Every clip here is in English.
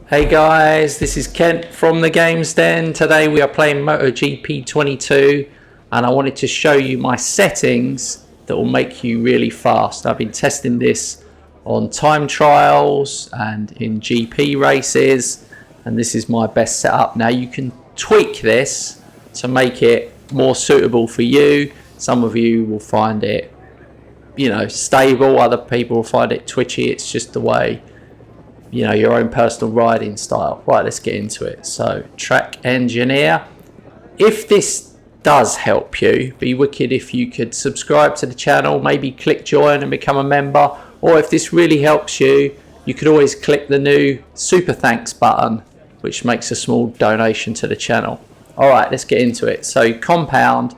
Hey guys, this is Kent from the Games Den. Today we are playing MotoGP 22 and I wanted to show you my settings that will make you really fast. I've been testing this on time trials and in GP races, and this is my best setup. Now you can tweak this to make it more suitable for you. Some of you will find it, stable. Other people will find it twitchy. It's just the way, your own personal riding style. Right, let's get into it. So, track engineer. If this does help you, be wicked if you could subscribe to the channel, maybe click join and become a member. Or if this really helps you, you could always click the new super thanks button, which makes a small donation to the channel. All right, let's get into it. So, compound,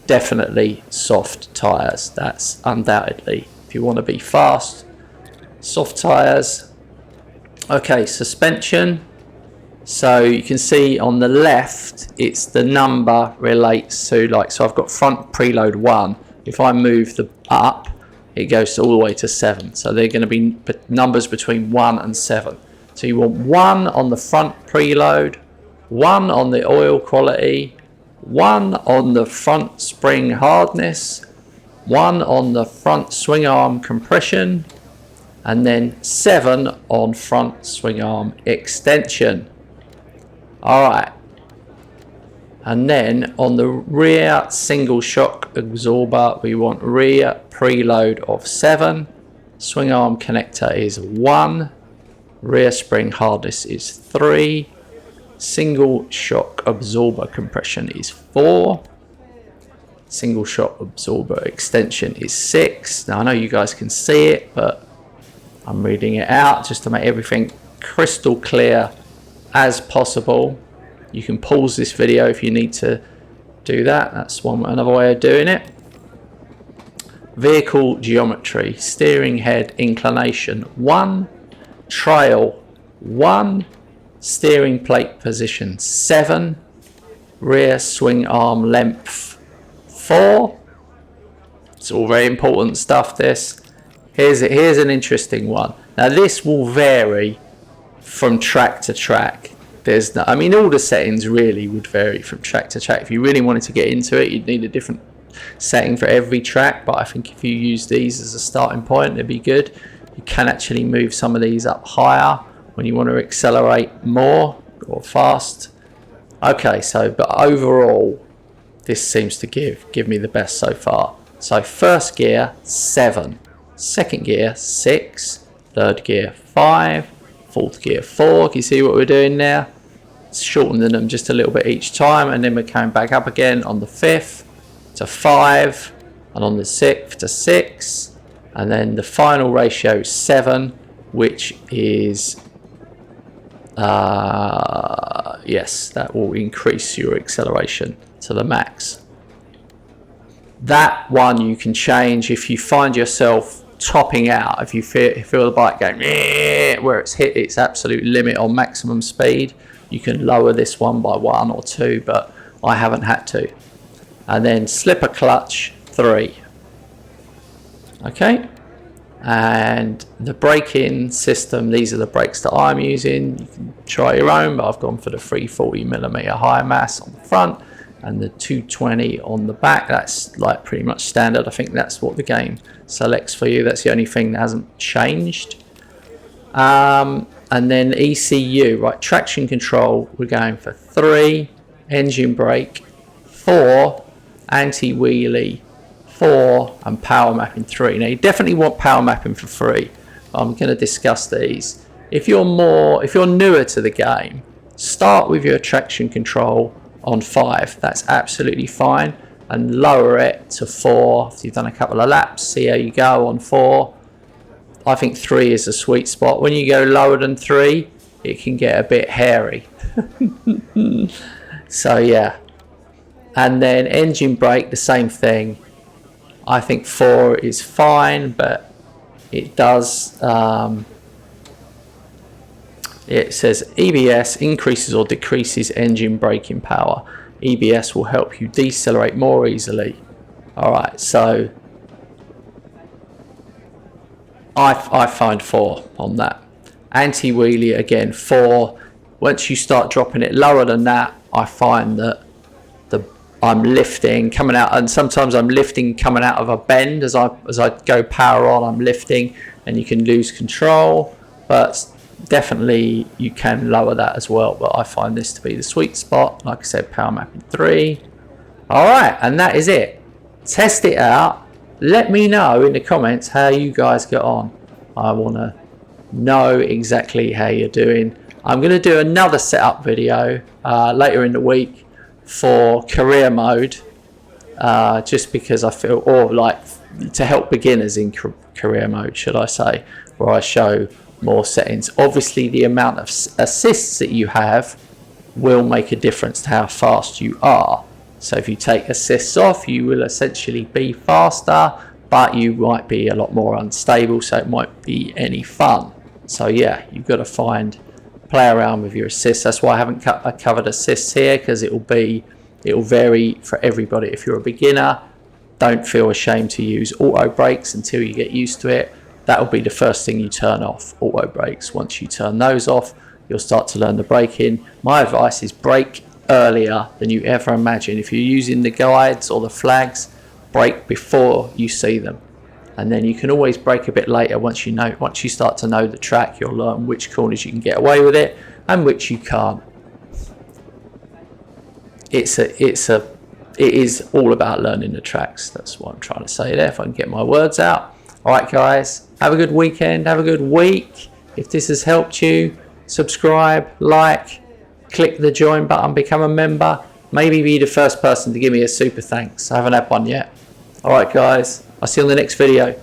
definitely soft tyres. That's undoubtedly, if you want to be fast, soft tyres. Okay, suspension. So you can see on the left, it's the number relates to, so I've got front preload 1. If I move the up, it goes all the way to 7. So they're going to be numbers between 1 and 7. So you want 1 on the front preload, 1 on the oil quality, 1 on the front spring hardness, 1 on the front swing arm compression, and then 7 on front swing arm extension. Alright, and then on the rear single shock absorber we want rear preload of 7, swing arm connector is 1, rear spring hardness is 3, single shock absorber compression is 4, single shock absorber extension is 6. Now I know you guys can see it, but I'm reading it out just to make everything crystal clear as possible. You can pause this video if you need to do that. That's another way of doing it. Vehicle geometry, steering head inclination 1, trail 1, steering plate position 7, rear swing arm length 4. It's all very important stuff, this. Here's an interesting one. Now this will vary from track to track. All the settings really would vary from track to track. If you really wanted to get into it, you'd need a different setting for every track. But I think if you use these as a starting point, it'd be good. You can actually move some of these up higher when you want to accelerate more or fast. Okay, but overall, this seems to give me the best so far. So first gear 7. Second gear 6, third gear 5, fourth gear 4. Can you see what we're doing there? It's shortening them just a little bit each time, and then we're coming back up again on the 5th to 5, and on the 6th to 6, and then the final ratio 7, which is yes, that will increase your acceleration to the max. That one you can change if you find yourself topping out, if you feel the bike going where it's hit its absolute limit on maximum speed. You can lower this one by 1 or 2, but I haven't had to. And then slipper clutch 3. Okay, and the braking system, these are the brakes that I'm using. You can try your own, but I've gone for the 340mm high mass on the front and the 220 on the back. That's pretty much standard. I think that's what the game selects for you. That's the only thing that hasn't changed. And then ECU, right, traction control, we're going for 3, engine brake 4, anti-wheelie 4, and power mapping 3. Now you definitely want power mapping for 3. I'm going to discuss these. If you're newer to the game, start with your traction control on 5. That's absolutely fine, and lower it to 4 if you've done a couple of laps. See how you go on 4. I think 3 is a sweet spot. When you go lower than 3, it can get a bit hairy. So yeah, and then engine brake, the same thing. I think 4 is fine, but it does it says EBS increases or decreases engine braking power. EBS will help you decelerate more easily. Alright, so I find 4 on that. anti-wheelie again 4. Once you start dropping it lower than that, I find that I'm lifting coming out, and sometimes I'm lifting coming out of a bend as I go power on. I'm lifting, and you can lose control, but definitely you can lower that as well. But I find this to be the sweet spot. Like I said, power mapping 3. All right, and that is it. Test it out. Let me know in the comments how you guys get on. I want to know exactly how you're doing. I'm going to do another setup video later in the week for career mode, just because I feel, or like to help beginners in career mode, should I say, where I show more settings. Obviously the amount of assists that you have will make a difference to how fast you are. So if you take assists off, you will essentially be faster, but you might be a lot more unstable, so it might be any fun. So yeah, you've got to play around with your assists. That's why I haven't covered assists here, because it will vary for everybody. If you're a beginner, don't feel ashamed to use auto brakes until you get used to it. That will be the first thing you turn off, auto brakes. Once you turn those off, you'll start to learn the braking. My advice is brake earlier than you ever imagine. If you're using the guides or the flags, brake before you see them, and then you can always brake a bit later. Once you start to know the track, you'll learn which corners you can get away with it and which you can't. It is all about learning the tracks. That's what I'm trying to say there, if I can get my words out. All right, guys, have a good weekend, have a good week. If this has helped you, subscribe, like, click the join button, become a member. Maybe be the first person to give me a super thanks. I haven't had one yet. All right, guys, I'll see you on the next video.